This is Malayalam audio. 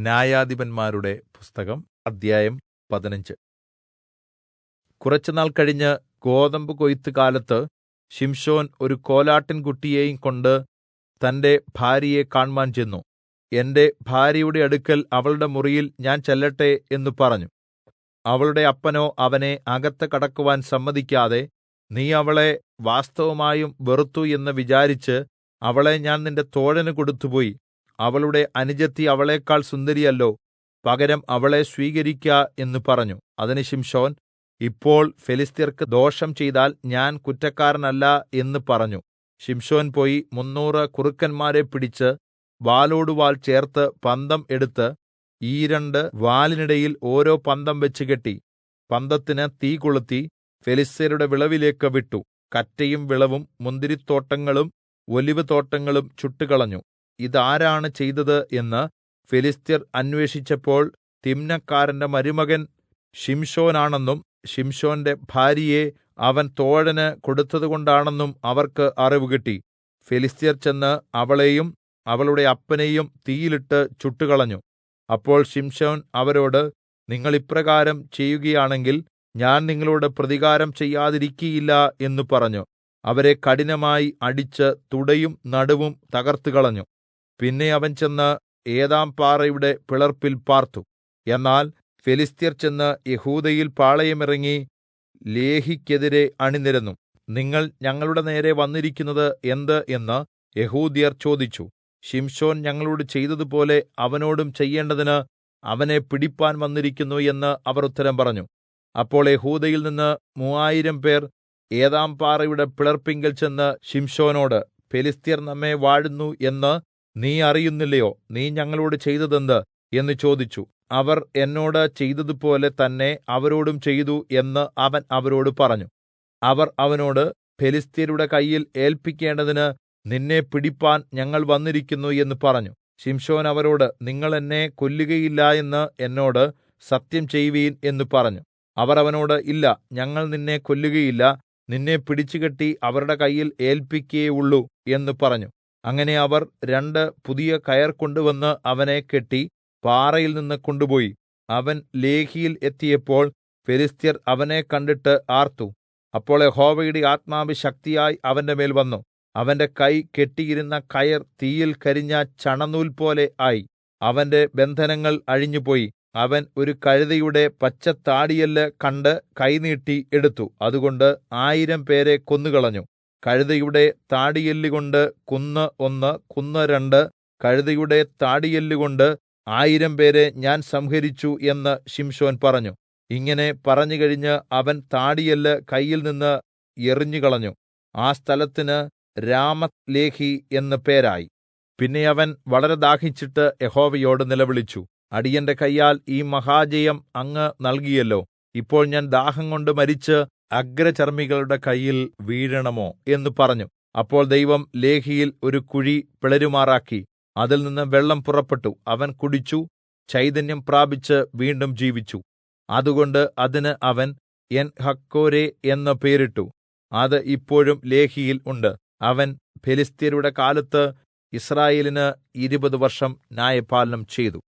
ന്യായാധിപന്മാരുടെ പുസ്തകം അദ്ധ്യായം 15. കുറച്ചുനാൾ കഴിഞ്ഞ് ഗോതമ്പ് കൊയ്ത്ത് കാലത്ത് ശിംശോൻ ഒരു കോലാട്ടിൻകുട്ടിയെയും കൊണ്ട് തന്റെ ഭാര്യയെ കാണ്മാൻ ചെന്നു. എന്റെ ഭാര്യയുടെ അടുക്കൽ അവളുടെ മുറിയിൽ ഞാൻ ചെല്ലട്ടെ എന്ന് പറഞ്ഞു. അവളുടെ അപ്പനോ അവനെ അകത്ത് കടക്കുവാൻ സമ്മതിക്കാതെ, നീ അവളെ വാസ്തവമായും വെറുത്തു എന്ന് വിചാരിച്ച് അവളെ ഞാൻ നിന്റെ തോഴന് കൊടുത്തുപോയി. അവളുടെ അനുജത്തി അവളെക്കാൾ സുന്ദരിയല്ലോ, പകരം അവളെ സ്വീകരിക്ക എന്ന് പറഞ്ഞു. അതിന് ശിംശോൻ, ഇപ്പോൾ ഫെലിസ്ത്യർക്ക് ദോഷം ചെയ്താൽ ഞാൻ കുറ്റക്കാരനല്ല എന്ന് പറഞ്ഞു. ശിംശോൻ പോയി 300 കുറുക്കന്മാരെ പിടിച്ച് വാലോടുവാൽ ചേർത്ത് പന്തം എടുത്ത് ഈ രണ്ട് വാലിനിടയിൽ ഓരോ പന്തം വെച്ച് കെട്ടി പന്തത്തിന് തീ കൊളുത്തി ഫെലിസ്ത്യരുടെ വിളവിലേക്ക് വിട്ടു. കറ്റയും വിളവും മുന്തിരിത്തോട്ടങ്ങളും ഒലിവുതോട്ടങ്ങളും ചുട്ടുകളഞ്ഞു. ഇതാരാണ് ചെയ്തത് എന്ന് ഫെലിസ്ത്യർ അന്വേഷിച്ചപ്പോൾ തിമ്നക്കാരന്റെ മരുമകൻ ശിംശോനാണെന്നും ശിംശോന്റെ ഭാര്യയെ അവൻ തോഴന് കൊടുത്തതുകൊണ്ടാണെന്നും അവർക്ക് അറിവ് കിട്ടി. ഫെലിസ്ത്യർ ചെന്ന് അവളെയും അവളുടെ അപ്പനെയും തീയിലിട്ട് ചുട്ടുകളഞ്ഞു. അപ്പോൾ ശിംശോൻ അവരോട്, നിങ്ങൾ ഇപ്രകാരം ചെയ്യുകയാണെങ്കിൽ ഞാൻ നിങ്ങളോട് പ്രതികാരം ചെയ്യാതിരിക്കയില്ല എന്ന് പറഞ്ഞു. അവരെ കഠിനമായി അടിച്ച് തുടയും നടുവും തകർത്തുകളഞ്ഞു. പിന്നെ അവൻ ചെന്ന് ഏതാംപാറയുടെ പിളർപ്പിൽ പാർത്തു. എന്നാൽ ഫെലിസ്ത്യർ ചെന്ന് യെഹൂദയിൽ പാളയമിറങ്ങി ലേഹിക്കെതിരെ അണിനിരന്നു. നിങ്ങൾ ഞങ്ങളുടെ നേരെ വന്നിരിക്കുന്നത് എന്ത് എന്ന് യെഹൂദ്യർ ചോദിച്ചു. ശിംശോൻ ഞങ്ങളോട് ചെയ്തതുപോലെ അവനോടും ചെയ്യേണ്ടതിന് അവനെ പിടിപ്പാൻ വന്നിരിക്കുന്നു എന്ന് അവർ ഉത്തരം പറഞ്ഞു. അപ്പോൾ യെഹൂദയിൽ നിന്ന് 3000 പേർ ഏതാംപാറയുടെ പിളർപ്പിങ്കൽ ചെന്ന് ശിംശോനോട്, ഫെലിസ്ത്യർ നമ്മെ വാഴുന്നു എന്ന് നീ അറിയുന്നില്ലയോ? നീ ഞങ്ങളോട് ചെയ്തതെന്ത് എന്ന് ചോദിച്ചു. അവർ എന്നോട് ചെയ്തതുപോലെ തന്നെ അവരോടും ചെയ്തു എന്ന് അവൻ അവരോട് പറഞ്ഞു. അവർ അവനോട്, ഫെലിസ്ത്യരുടെ കയ്യിൽ ഏല്പിക്കേണ്ടതിന് നിന്നെ പിടിപ്പാൻ ഞങ്ങൾ വന്നിരിക്കുന്നു എന്ന് പറഞ്ഞു. ശിംശോൻ അവരോട്, നിങ്ങൾ എന്നെ കൊല്ലുകയില്ല എന്ന് എന്നോട് സത്യം ചെയ്വീൻ എന്ന് പറഞ്ഞു. അവർ അവനോട്, ഇല്ല, ഞങ്ങൾ നിന്നെ കൊല്ലുകയില്ല, നിന്നെ പിടിച്ചുകെട്ടി അവരുടെ കയ്യിൽ ഏല്പിക്കേയുള്ളൂ എന്ന് പറഞ്ഞു. അങ്ങനെ അവർ 2 പുതിയ കയർ കൊണ്ടുവന്ന് അവനെ കെട്ടി പാറയിൽ നിന്ന് കൊണ്ടുപോയി. അവൻ ലേഹിയിൽ എത്തിയപ്പോൾ ഫെലിസ്ത്യർ അവനെ കണ്ടിട്ട് ആർത്തു. അപ്പോൾ യഹോവയുടെ ആത്മാവ് ശക്തിയായി അവന്റെ മേൽ വന്നു. അവന്റെ കൈ കെട്ടിയിരുന്ന കയർ തീയിൽ കരിഞ്ഞ ചണനൂൽ പോലെ ആയി. അവന്റെ ബന്ധനങ്ങൾ അഴിഞ്ഞുപോയി. അവൻ ഒരു കഴുതയുടെ പച്ചത്താടിയെല്ല് കണ്ട് കൈനീട്ടി എടുത്തു. അതുകൊണ്ട് 1000 പേരെ കൊന്നുകളഞ്ഞു. കഴുതയുടെ താടിയെല്ലുകൊണ്ട് കുന്ന് 1, കുന്ന് 2, കഴുതയുടെ താടിയെല്ലുകൊണ്ട് 1000 പേരെ ഞാൻ സംഹരിച്ചു എന്ന് ശിംശോൻ പറഞ്ഞു. ഇങ്ങനെ പറഞ്ഞു കഴിഞ്ഞ് അവൻ താടിയെല്ല് കയ്യിൽ നിന്ന് എറിഞ്ഞുകളഞ്ഞു. ആ സ്ഥലത്തിന് രാമത്ത് ലേഹി എന്ന് പേരായി. പിന്നെ അവൻ വളരെ ദാഹിച്ചിട്ട് യഹോവയോട് നിലവിളിച്ചു, അടിയന്റെ കയ്യാൽ ഈ മഹാജയം അങ്ങ് നൽകിയല്ലോ. ഇപ്പോൾ ഞാൻ ദാഹം കൊണ്ട് മരിച്ച് അഗ്രചർമ്മികളുടെ കയ്യിൽ വീഴണമോ എന്ന് പറഞ്ഞു. അപ്പോൾ ദൈവം ലേഹിയിൽ ഒരു കുഴി പിളരുമാറാക്കി അതിൽ നിന്ന് വെള്ളം പുറപ്പെട്ടു. അവൻ കുടിച്ചു, ചൈതന്യം പ്രാപിച്ച് വീണ്ടും ജീവിച്ചു. അതുകൊണ്ട് അതിന് അവൻ എൻഹക്കോരേ എന്ന് പേരിട്ടു. അത് ഇപ്പോഴും ലേഹിയിൽ ഉണ്ട്. അവൻ ഫെലിസ്ത്യരുടെ കാലത്ത് യിസ്രായേലിന് 20 വർഷം ന്യായപാലനം ചെയ്തു.